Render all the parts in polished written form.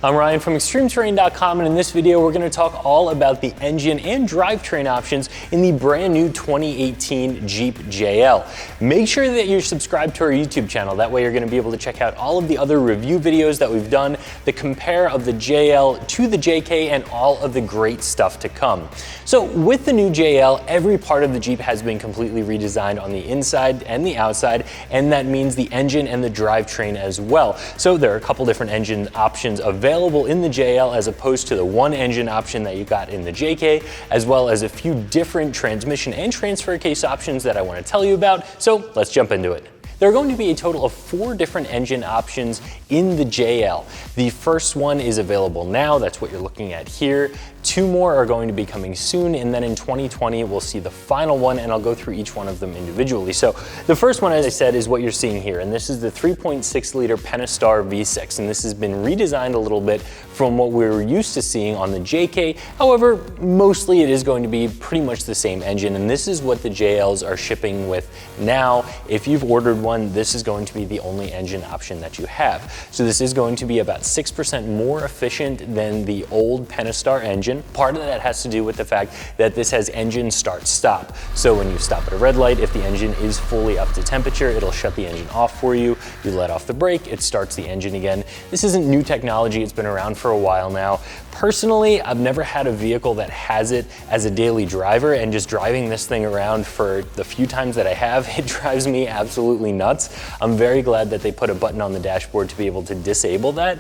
I'm Ryan from ExtremeTerrain.com, and in this video we're going to talk all about the engine and drivetrain options in the brand new 2018 Jeep JL. Make sure that you're subscribed to our YouTube channel. That way you're going to be able to check out all of the other review videos that we've done, the compare of the JL to the JK, and all of the great stuff to come. So with the new JL, every part of the Jeep has been completely redesigned on the inside and the outside, and that means the engine and the drivetrain as well. So there are a couple different engine options available in the JL as opposed to the one engine option that you got in the JK, as well as a few different transmission and transfer case options that I want to tell you about. So let's jump into it. There are going to be a total of 4 different engine options in the JL. The first one is available now, that's what you're looking at here. 2 more are going to be coming soon, and then in 2020 we'll see the final one, and I'll go through each one of them individually. So the first one, as I said, is what you're seeing here, and this is the 3.6 liter Pentastar V6, and this has been redesigned a little bit from what we were used to seeing on the JK. However, mostly it is going to be pretty much the same engine, and this is what the JLs are shipping with now. If you've ordered one, this is going to be the only engine option that you have. So this is going to be about 6% more efficient than the old Pentastar engine. Part of that has to do with the fact that this has engine start stop. So when you stop at a red light, if the engine is fully up to temperature, it'll shut the engine off for you. You let off the brake, it starts the engine again. This isn't new technology, it's been around for a while now. Personally, I've never had a vehicle that has it as a daily driver, and just driving this thing around for the few times that I have, it drives me absolutely nuts. I'm very glad that they put a button on the dashboard to be able to disable that.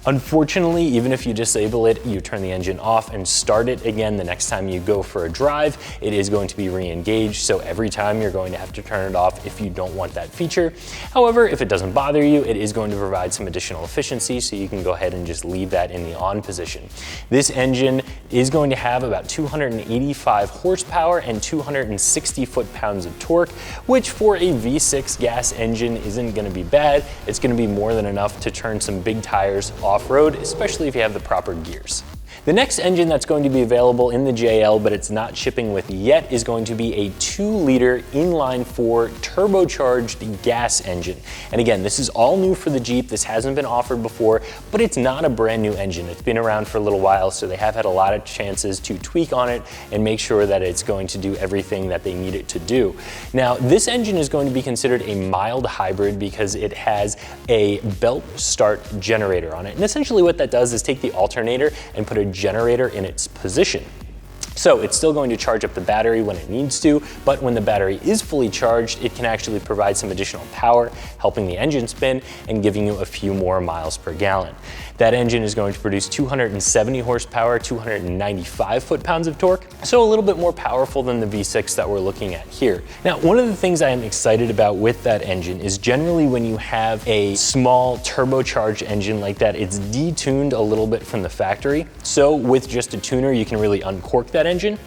Unfortunately, even if you disable it, you turn the engine off and start it again the next time you go for a drive, it is going to be re-engaged. So every time you're going to have to turn it off if you don't want that feature. However, if it doesn't bother you, it is going to provide some additional efficiency, so you can go ahead and just leave that in the on position. This engine is going to have about 285 horsepower and 260 foot-pounds of torque, which for a V6 gas engine isn't going to be bad. It's going to be more than enough to turn some big tires off-road, especially if you have the proper gears. The next engine that's going to be available in the JL, but it's not shipping with yet, is going to be a 2-liter inline-4 turbocharged gas engine. And again, this is all new for the Jeep. This hasn't been offered before, but it's not a brand new engine. It's been around for a little while, so they have had a lot of chances to tweak on it and make sure that it's going to do everything that they need it to do. Now, this engine is going to be considered a mild hybrid because it has a belt start generator on it. And essentially what that does is take the alternator and put a generator in its position. So it's still going to charge up the battery when it needs to, but when the battery is fully charged, it can actually provide some additional power, helping the engine spin and giving you a few more miles per gallon. That engine is going to produce 270 horsepower, 295 foot-pounds of torque, so a little bit more powerful than the V6 that we're looking at here. Now, one of the things I am excited about with that engine is generally when you have a small turbocharged engine like that, it's detuned a little bit from the factory. So with just a tuner, you can really uncork that engine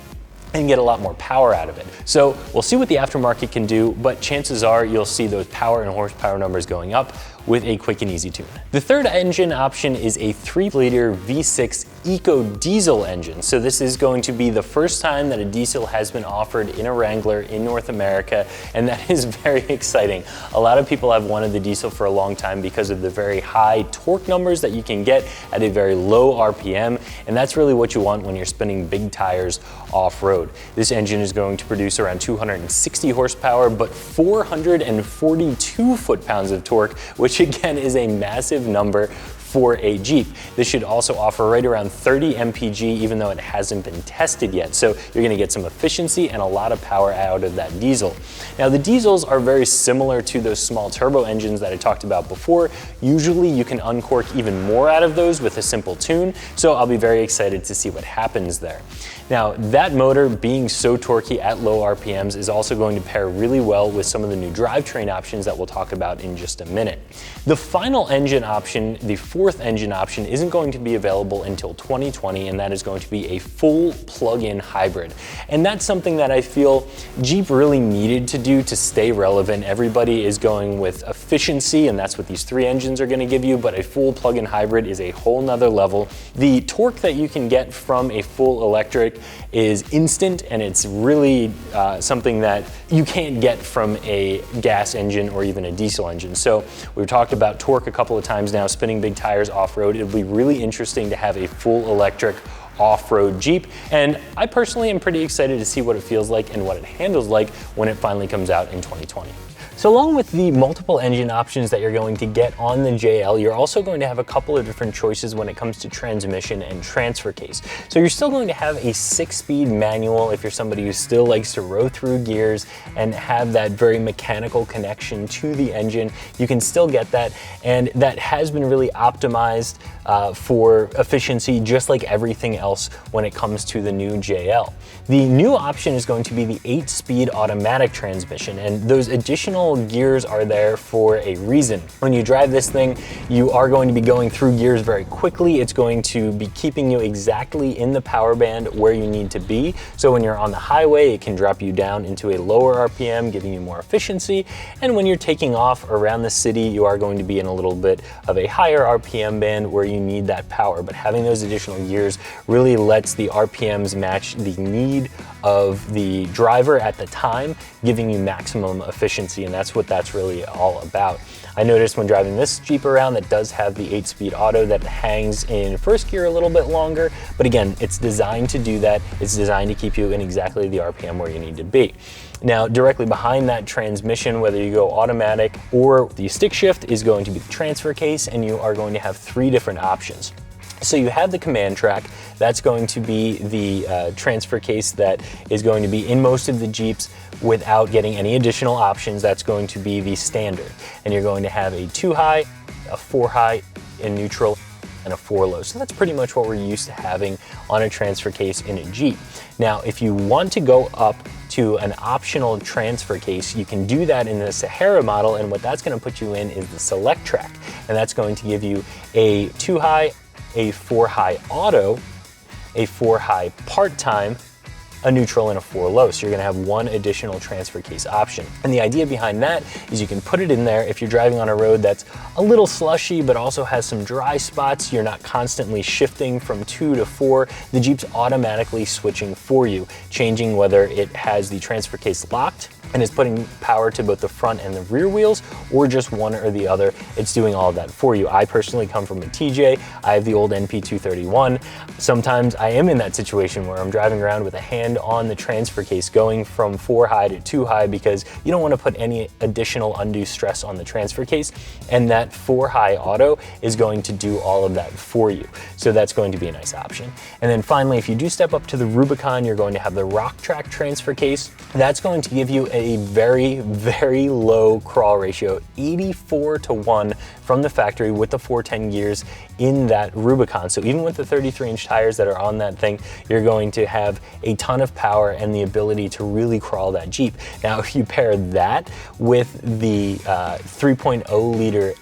and get a lot more power out of it. So we'll see what the aftermarket can do, but chances are you'll see those power and horsepower numbers going up with a quick and easy tune. The third engine option is a 3-liter V6 Eco Diesel engine. So this is going to be the first time that a diesel has been offered in a Wrangler in North America, and that is very exciting. A lot of people have wanted the diesel for a long time because of the very high torque numbers that you can get at a very low RPM, and that's really what you want when you're spinning big tires off-road. This engine is going to produce around 260 horsepower, but 442 foot-pounds of torque, which again is a massive number for a Jeep. This should also offer right around 30 mpg, even though it hasn't been tested yet. So you're gonna get some efficiency and a lot of power out of that diesel. Now, the diesels are very similar to those small turbo engines that I talked about before. Usually you can uncork even more out of those with a simple tune, so I'll be very excited to see what happens there. Now, that motor being so torquey at low RPMs is also going to pair really well with some of the new drivetrain options that we'll talk about in just a minute. The final engine option, the fourth engine option, isn't going to be available until 2020, and that is going to be a full plug-in hybrid. And that's something that I feel Jeep really needed to do to stay relevant. Everybody is going with efficiency, and that's what these 3 engines are going to give you, but a full plug-in hybrid is a whole nother level. The torque that you can get from a full electric is instant, and it's really something that you can't get from a gas engine or even a diesel engine. So we've talked about torque a couple of times now, spinning big tires tires off-road, it'll be really interesting to have a full electric off-road Jeep, and I personally am pretty excited to see what it feels like and what it handles like when it finally comes out in 2020. So along with the multiple engine options that you're going to get on the JL, you're also going to have a couple of different choices when it comes to transmission and transfer case. So you're still going to have a 6-speed manual if you're somebody who still likes to row through gears and have that very mechanical connection to the engine. You can still get that, and that has been really optimized for efficiency, just like everything else when it comes to the new JL. The new option is going to be the 8-speed automatic transmission, and those additional gears are there for a reason. When you drive this thing, you are going to be going through gears very quickly. It's going to be keeping you exactly in the power band where you need to be. So when you're on the highway, it can drop you down into a lower RPM, giving you more efficiency. And when you're taking off around the city, you are going to be in a little bit of a higher RPM band where you need that power. But having those additional gears really lets the RPMs match the need of the driver at the time, giving you maximum efficiency, and that's what that's really all about. I noticed when driving this Jeep around that does have the 8-speed auto that hangs in first gear a little bit longer, but again, it's designed to do that. It's designed to keep you in exactly the RPM where you need to be. Now, directly behind that transmission, whether you go automatic or the stick shift, is going to be the transfer case, and you are going to have 3 different options. So you have the command track. That's going to be the transfer case that is going to be in most of the Jeeps without getting any additional options. That's going to be the standard. And you're going to have a 2 high, a 4 high in neutral, and a 4 low. So that's pretty much what we're used to having on a transfer case in a Jeep. Now, if you want to go up to an optional transfer case, you can do that in the Sahara model, and what that's going to put you in is the Select Track. And that's going to give you a 2 high, a 4 high auto, a 4 high part-time, a neutral, and a 4 low. So you're gonna have 1 additional transfer case option. And the idea behind that is you can put it in there if you're driving on a road that's a little slushy but also has some dry spots. You're not constantly shifting from 2 to 4. The Jeep's automatically switching for you, changing whether it has the transfer case locked and is putting power to both the front and the rear wheels, or just one or the other. It's doing all of that for you. I personally come from a TJ. I have the old NP231. Sometimes I am in that situation where I'm driving around with a hand on the transfer case going from 4 high to 2 high because you don't want to put any additional undue stress on the transfer case, and that 4 high auto is going to do all of that for you. So that's going to be a nice option. And then finally, if you do step up to the Rubicon, you're going to have the Rock Track transfer case. That's going to give you a very, very low crawl ratio, 84:1 from the factory with the 410 gears in that Rubicon. So even with the 33-inch tires that are on that thing, you're going to have a ton of power and the ability to really crawl that Jeep. Now, if you pair that with the 3.0 liter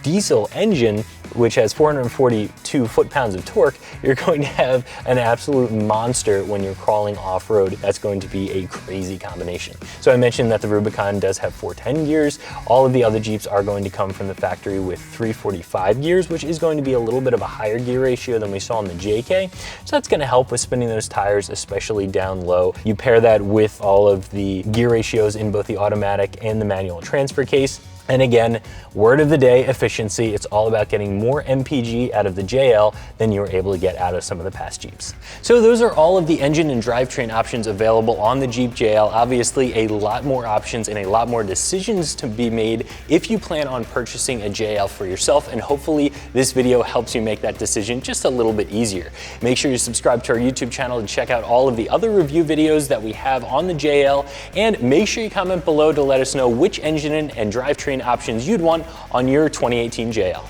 diesel engine, which has 442 foot-pounds of torque, you're going to have an absolute monster when you're crawling off-road. That's going to be a crazy combination. So I mentioned that the Rubicon does have 410 gears. All of the other Jeeps are going to come from the factory with 345 gears, which is going to be a little bit of a higher gear ratio than we saw in the JK. So that's going to help with spinning those tires, especially down low. You pair that with all of the gear ratios in both the automatic and the manual transfer case. And again, word of the day, efficiency. It's all about getting more MPG out of the JL than you were able to get out of some of the past Jeeps. So those are all of the engine and drivetrain options available on the Jeep JL. Obviously, a lot more options and a lot more decisions to be made if you plan on purchasing a JL for yourself, and hopefully this video helps you make that decision just a little bit easier. Make sure you subscribe to our YouTube channel to check out all of the other review videos that we have on the JL, and make sure you comment below to let us know which engine and drivetrain options you'd want on your 2018 JL.